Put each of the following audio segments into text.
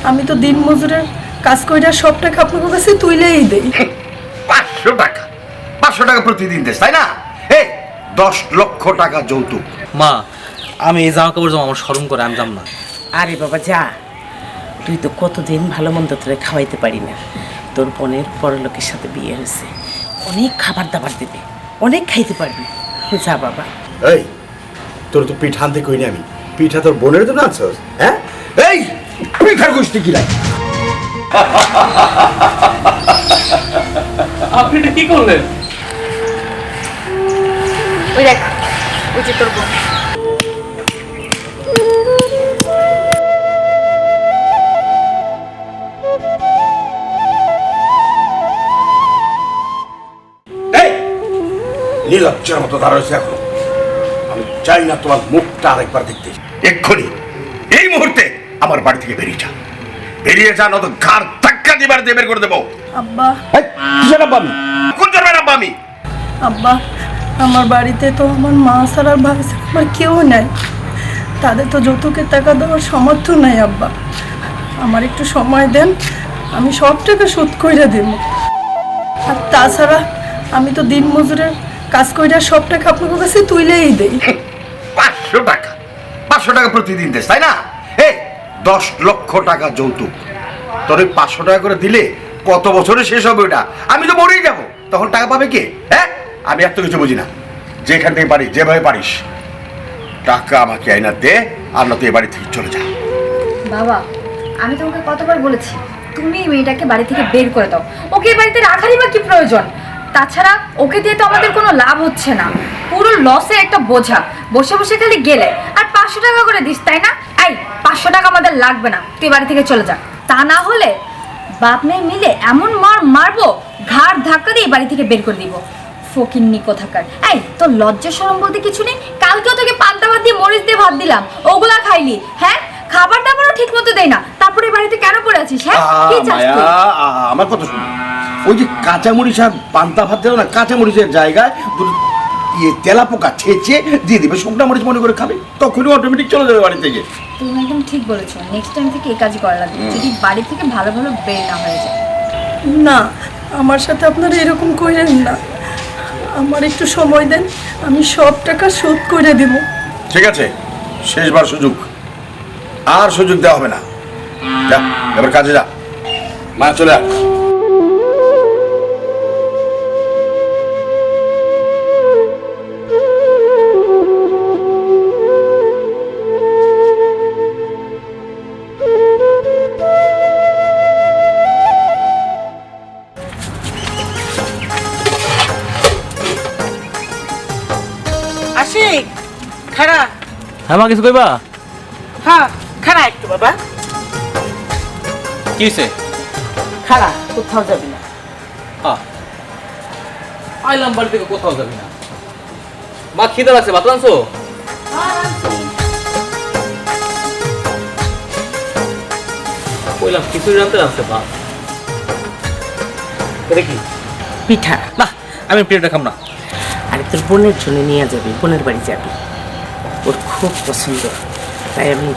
আমি তো দিন মজুরের কাজ কইরা সব টাকা আপনার কাছে তুইলেই দেই। 500 টাকা? 500 টাকা প্রতিদিন দেশ, তাই না? এই 10 লক্ষ টাকা যৌতুক। মা, আমি এই জামা কাপড় আমার শরম করে আমি যাম না। আরে বাবা যা, তুই তো কতদিন ভালো মন্দ তোরে খাওয়াইতে পারি না। তোর বোনের পরলোকের সাথে বিয়ে হয়েছে, অনেক খাবার দাবার দেবে, অনেক খাইতে পারবি। যা বাবা। এই তোর তো পিঠা আনতে কইনি আমি, পিঠা তোর বোনের জন্য আনছস? হ্যাঁ, এই পিঠার গোষ্ঠী কি লাগে? আপনি এটা কি করলেন? ওই দেখ, ওই যে তোর বোন। এই নীলজ্জার মতো দাঁড়াইছে এখন। আমি চাই না তোমার মুখটা আরেকবার দেখতে। এক্ষুনি এই মুহূর্তে আমার বাড়ি থেকে বেরিয়ে যা, বেরিয়ে যা, নয়তো ঘাড় ধাক্কা দিবার দিয়ে বের করে দেবো। আব্বা, কিসের আব্বা আমি? কোন জন্মের আব্বা আমি? আব্বা, আমার বাড়িতে তো আমার মা ছাড়া আর ভাই ছাড়া আমার কেউ নাই। তাদের তো যৌতুকের টাকা দেওয়ার সামর্থ্য নাই। আব্বা, আমার একটু সময় দেন, আমি সব টাকা শোধ কইরা দেব। আর তাছাড়া আমি তো দিন মজুরের কাজ কইরা সব টাকা আপনার কাছে তুইলেই দেই। 500 টাকা? 500 টাকা প্রতিদিন দেশ, তাই না? এই 10 লক্ষ টাকা যৌতুক। তোর 500 টাকা করে দিলে কত বছরে শেষ হবে ওটা? আমি তো মরেই যাবো, তখন টাকা পাবে কে? হ্যাঁ, আমি এত কিছু বুঝি না। যেখান থেকে পারিস, যেভাবে পারিস টাকা আমাকে আইনা দে, আর না তুই এ বাড়ি থেকে চলে যা। বাবা, আমি তোমাকে কতবার বলেছি তুমি এই মেয়েটাকে বাড়ি থেকে বের করে দাও। ওকে এই বাড়িতে রাখারই বা কি প্রয়োজন? তাছাড়া ওকে দিয়ে তো আমাদের কোনো লাভ হচ্ছে না, পুরো লসে একটা বোঝা। বসে বসে খালি গেলে আর 500 টাকা করে দিস, তাই না? এই 500 টাকা আমাদের লাগবে না, তুই বাড়ি থেকে চলে যা। তা না হলে বাপ মেয়ে মিলে এমন মারবো, ঘাড় ধাক্কা দিয়ে বাড়ি থেকে বের করে দিব। ফকিন্নি কোথাকার। এই তোর লজ্জা শরম বলতে কিছু নেই? কালকেও তোকে পান্তা ভাত দিয়ে মরিচ দিয়ে ভাত দিলাম, ওগুলা খাইলি? হ্যাঁ, খাবার দাবারও ঠিক মতো দেয় না, তারপরে বাড়িতে কেন পড়ে আছিস? হ্যাঁ, কি চাস তুই? আমার কথা শুন। ওই যে কাঁচামরিচ আর পান্তা ভাত দেও না, কাঁচামরিচের জায়গায় তেলা পোকা ছেঁচে দিয়ে দিবে, শুকনা মরিচ মনে করে খাবে, তখনই অটোমেটিক চলে যাবে বাড়ি থেকে। তুমি একদম ঠিক বলেছো, নেক্সট টাইম থেকে এই কাজই করা লাগবে, যদি বাড়ি থেকে ভালো ভালো বের না হয়ে যায়। না, আমার সাথে আপনারা এরকম করেন না। আমার একটু সময় দেন, আমি সব টাকা শোধ করে দেব। ঠিক আছে, শেষবার সুযোগ, আর সুযোগ দেওয়া হবে না। যা, এবার কাজে যা। মা চলে আয়। আশিক, খাড়া। হ্যাঁ মা, কিছু কইবা? হ্যাঁ, খাড়া একটু বাবা। কি হয়েছে? খাড়া, কোথাও যাবি না। আইলাম বাড়ি থেকে, কোথাও যাবি না। মা খিদে লাগছে, ভাত আনছো? কইলাম খিচুড়ি রানতে আনছে ভাত। এটা কি? পিঠা। না, আমি পিঠাটা খাম না। আরে তোর বোনের জন্য নিয়ে যাবি, বোনের বাড়ি যাবি, ওর খুব পছন্দ, তাই আমি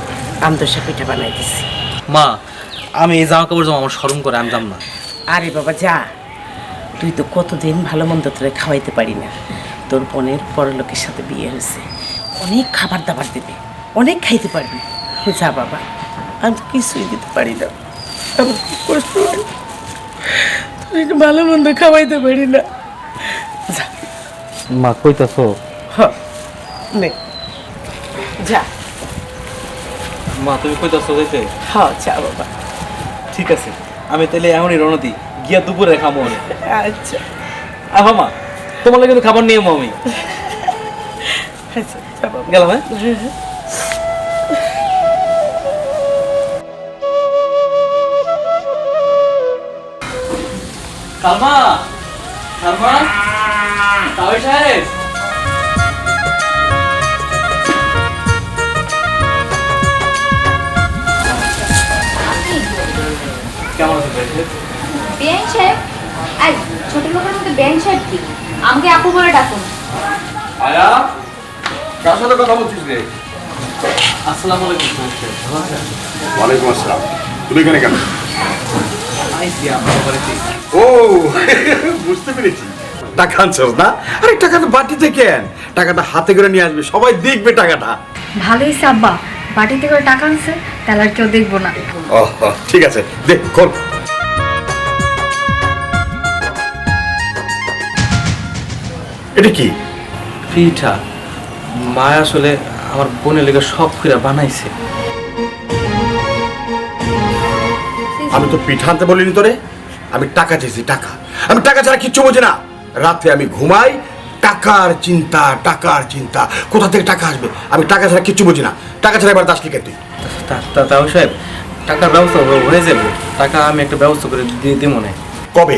আমদশা পিঠা বানাই দিছি। মা, আমি এই জামা কাপড় আমার শরম করে আমি যাম না। আরে বাবা যা, তুই তো কতদিন ভালো মন্দ তোরে খাওয়াইতে পারি না। তোর বোনের পরলোকের সাথে বিয়ে হয়েছে, অনেক খাবার দাবার দেবে, অনেক খাইতে পারবি। যা বাবা, আমি তো কিছুই দিতে পারি না, আমার খুব কষ্ট হয়, তোর একটু ভালো মন্দ খাওয়াইতে পারি না। যা মা, কইতাছো? নে যা। মা, তুমি কইতাছো যাইতে? হ্যাঁ যা বাবা। ঠিক আছে, আমি তাহলে এমনই রওনা দিই, গিয়া দুপুরে খাবো। আচ্ছা আহা মা, তোমার লাগে কিন্তু খাবার নিয়ে আমি আচ্ছা, যা বাবা। গেলাম। হ্যাঁ, সালমা, সালমা, তাওই সাহেব। কেমন আছেন? বেআইন সাহেব? এই ছোট লোকের মধ্যে বেআইন সাহেব কি? আমাকে আপু বলে ডাকুন। আয়া, কার সাথে কথা বলছিস রে? আসসালামু আলাইকুম সাহেব। ভালো আছেন? ওয়ালাইকুম আসসালাম। তুমি এখানে কেন? আইসি আমার বাড়িতে। ও বুঝতে পেরেছি, টাকা আনছস না? আরে টাকা তো বাটিতে কেন, টাকাটা হাতে করে নিয়ে আসবে, সবাই দেখবে টাকাটা। ভালো হয়েছে আব্বা, বাটিতে করে টাকা আনছে, তাহলে আর কেউ দেখবো না। ও ঠিক আছে, দে খোল। এটা কি? পিঠা মা আসলে আমার বোনের লেগে সব করে বানাইছে। আমি তো পিঠা আনতে বলিনি তোরে, আমি টাকা চেয়েছি, টাকা। আমি টাকা ছাড়া কিচ্ছু বোঝে না। রাতে আমি ঘুমাই, টাকার চিন্তা, টাকার চিন্তা, কোথা থেকে টাকা আসবে। আমি টাকা ছাড়া কিচ্ছু বুঝি না। টাকা ছাড়া এবার দাস লিখে তুই। তাও সাহেব, টাকার ব্যবস্থা হয়ে যাবে, টাকা আমি একটা ব্যবস্থা করে দিয়ে দিই মনে। কবে?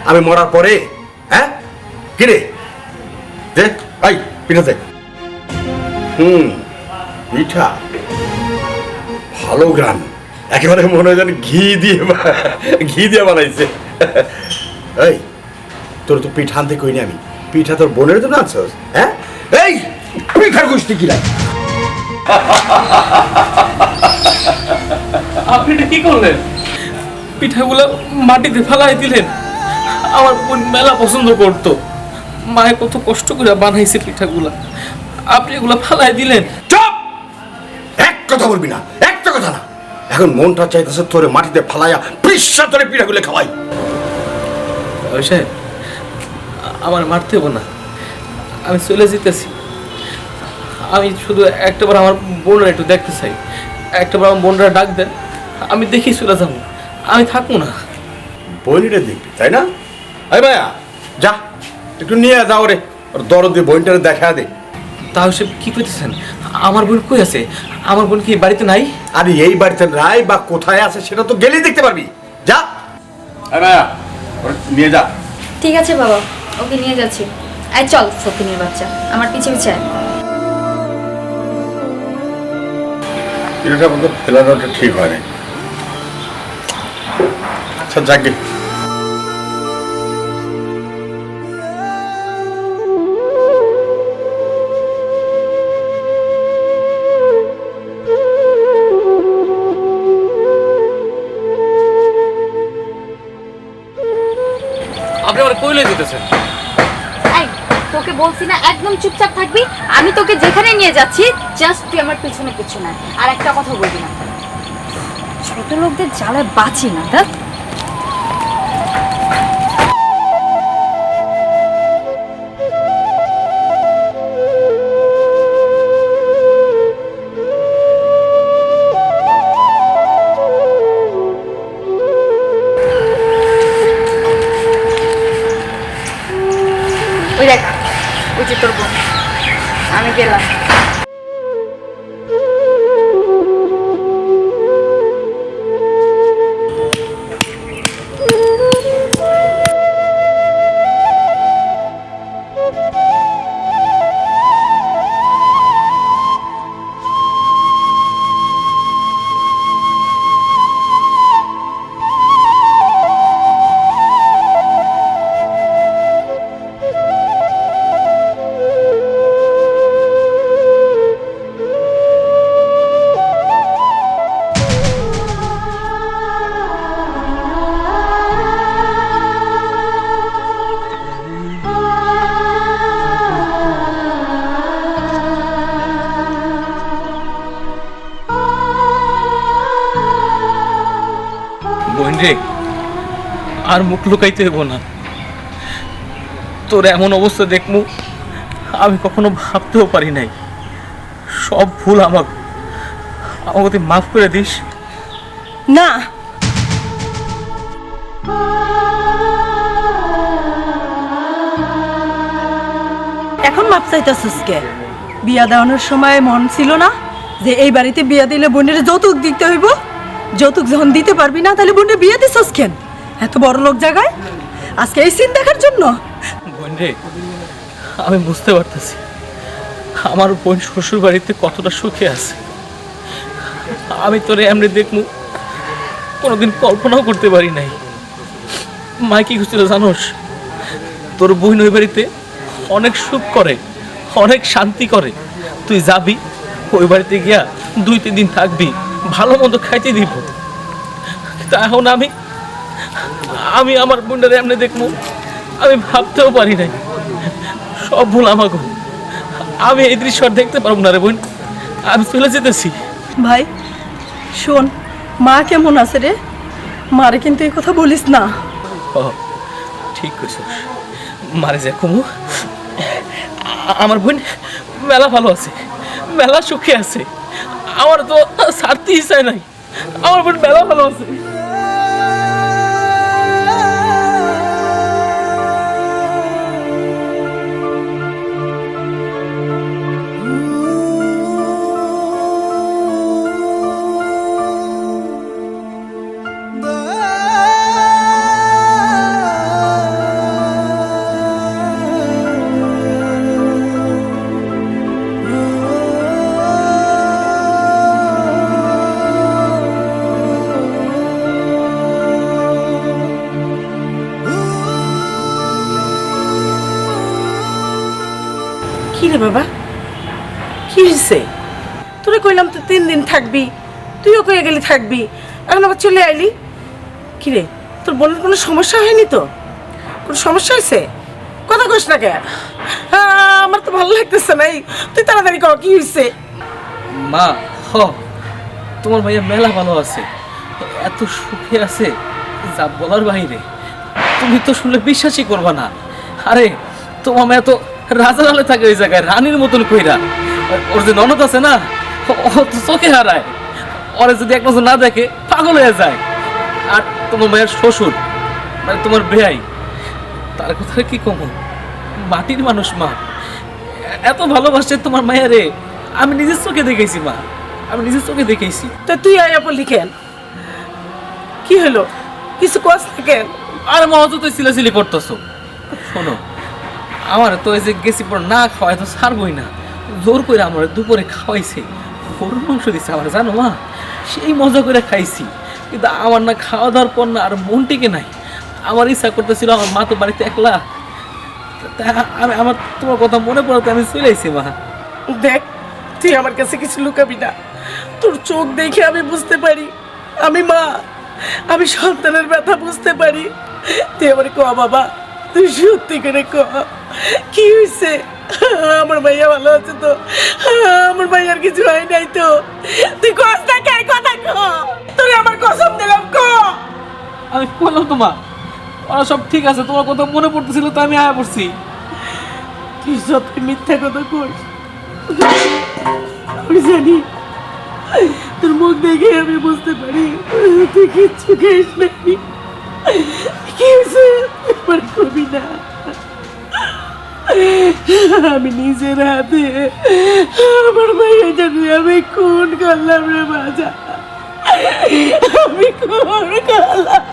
আমি মরার পরে? হ্যাঁ কিরে, দে ভাই পিঠা দে। পিঠা ভালো গ্রান, একেবারে মনে হয় যেন ঘি দিয়ে বানাইছে। এই তোর তো পিঠা আনতে কইনি আমি, পিঠা তোর বোনের তো আনছস। হ্যাঁ এই পিঠার গোষ্ঠী কি লাগে? আপনি এটা কি করলেন? পিঠাগুলো মাটিতে ফেলাই দিলেন। আমার বোন মেলা পছন্দ করতো, মায়ে কত কষ্ট করে বানাইছে পিঠাগুলা, আপনি এগুলো ফেলাই দিলেন। চুপ! এক কথা বলবি না, একটা কথা না। এখন মনটা চাইতেছে তোরে মাটিতে ফালাইয়া পৃষ্ঠা তোরে পিঠাগুলো খাওয়াই। সাহেব, আমার মারতে হবো না, আমি চলে যেতেছি। আমি শুধু একটাবার আমার বোনরা একটু দেখতে চাই, একটাবার আমার বোনরা ডাক দেন, আমি দেখি চলে যাবো, আমি থাকবো না। বইনিটা দেখবি তাই না? এই ভাইয়া যা একটু নিয়ে যাও রে, ওর দরদ দিয়ে বইনটারে দেখা দে। তাও সে কি করতেছেন? আমার বোন কই আছে? আমার বোন কি বাড়িতে নাই? আরে এই বাড়িতে নাই বা কোথায় আছে সেটা তো গেলেই দেখতে পারবি। যা এই ভাইয়া ওর নিয়ে যা। ঠিক আছে বাবা, ওকে নিয়ে যাচ্ছি। আয় চল ফকিনের বাচ্চা, আমার পিছে পিছে আয়। এটা বলতে ফেলানোটা ঠিক হয় না। আচ্ছা যাকে আপনি আমার কইলে দিতেছেন। এই তোকে বলছি না একদম চুপচাপ থাকবি, আমি তোকে যেখানে নিয়ে যাচ্ছি জাস্ট তুই আমার পিছনে পিছনে, আর একটা কথা বলবি না। ছোট লোকদের জ্বালায় বাঁচি না, দেখ। ওই দেখ, ওই যে তোর বোন, আমি গেলাম। বোন রে, আর মুখ লুকাইতে হইব না। তোর এমন অবস্থা দেখমু আমি কখনো ভাবতেও পারি নাই। সব ভুল আমাকে মাফ করে দিস। না, এখন মাপ চাইতেছিস কে? বিয়া দেওয়ানোর সময় মন ছিল না যে এই বাড়িতে বিয়া দিলে বোনের যৌতুক দিতে হইব? যৌতুক যখন দিতে পারবি না তাহলে বোনের বিয়ে দিছস কেন? এত বড় লোক জায়গায় আজকে এই সিন দেখার জন্য? বোন রে, আমি বুঝতে পারতেছি আমার বোন শ্বশুর বাড়িতে কতটা সুখে আছে। আমি তোরে এমনি দেখমু কোনোদিন কল্পনাও করতে পারি নাই। মা কি খুঁজছিল জানোস? তোর বোন ওই বাড়িতে অনেক সুখ করে, অনেক শান্তি করে। তুই যাবি ওই বাড়িতে গিয়া 2-3 দিন থাকবি, ভালো মন্দ খাইতে দিব। কিন্তু এখন আমি আমি আমার বোনটারে এমনি দেখবো আমি ভাবতেও পারি নাই। সব ভুল আমাকে। আমি এই দৃশ্য আর দেখতে পারবো না রে বোন, আমি চলে যেতেছি। ভাই শোন, মা কেমন আছে রে? মারে কিন্তু এই কথা বলিস না। ও ঠিক কইছ, মারে যা কমু। আমার বোন মেলা ভালো আছে, মেলা সুখে আছে, আমার তো ছাড়তেই চায় নাই। আমার বোন মেলা ভালো আছে। কি রে বাবা, কি হয়েছে? তোরা কইলাম তো 3 দিন থাকবি, তুইও কয়ে গেলি থাকবি, এখন আবার চলে আইলি। কি রে, তোর বোনের কোনো সমস্যা হয়নি তো? কোনো সমস্যা হয়েছে? কথা কইস না কেন? আমার তো ভালো লাগতেছে না। তুই তাড়াতাড়ি কর, কি হয়েছে? মা হ, তোমার ভাইয়া মেলা ভালো আছে, এত সুখে আছে যা বলার বাইরে। তুমি তো শুনলে বিশ্বাসই করবা না। আরে তোমার মেয়ে তো রাজার আলে থাকে ওই জায়গায়, রানীর মতন কইরা। ওর যে ননদ আছে না, ও তো চোখে হারায়, ওরে যদি এক নজর না দেখে পাগল হয়ে যায়। আর তোমার মায়ের শ্বশুর মানে তোমার বেয়াই, তার কথা কি কম, মাটির মানুষ মা। এত ভালোবাসে তোমার মায়েরে, আমি নিজের চোখে দেখেছি মা, আমি নিজের চোখে দেখেছি। তা তুই আয়া বললি কেন? কি হলো, কিছু কস না কেন? আর মা অত তুই সিলাসিলি করতেছো। শোনো, আমার তো এই যে গেছি পর না খাওয়াই তো ছাড়বই না, জোর করে আমার দুপুরে খাওয়াইছে, গরুর মাংস দিছে আমার, জানো মা, সেই মজা করে খাইছি। কিন্তু আমার না খাওয়া দাওয়ার পর না আর মন টিকে নাই। আমার ইচ্ছা করতেছিল, আমার মা তো বাড়িতে একলা, আমি আমার তোমার কথা মনে পড়াতে আমি চলে আইছি মা। দেখ, তুই আমার কাছে কিছু লুকাবি না, তোর চোখ দেখে আমি বুঝতে পারি, আমি মা, আমি সন্তানের ব্যথা বুঝতে পারি। তুই আমার ক বাবা, তুই সত্যি করে ক, কি হয়েছে? আমার ভাইয়া ভালো আছে তো? আমার ভাইয়ার কিছু হয় নাই তো? তুই কস না কে, কথা ক, তুই আমার কসম দিলাম ক। আমি বললাম তো মা, ওরা সব ঠিক আছে, তোমার কথা মনে পড়তেছিল তো আমি আয়া পড়ছি। তুই সত্যি মিথ্যা কথা কইস, আমি জানি, তোর মুখ দেখে আমি বুঝতে পারি তুই কিচ্ছু খাইস নাকি। কি হয়েছে আমার কবি না? আমি নিজের হাতে আমার ভাইয়া জানি আমি খুন করলাম রে বাজা, আমি খুন করলাম।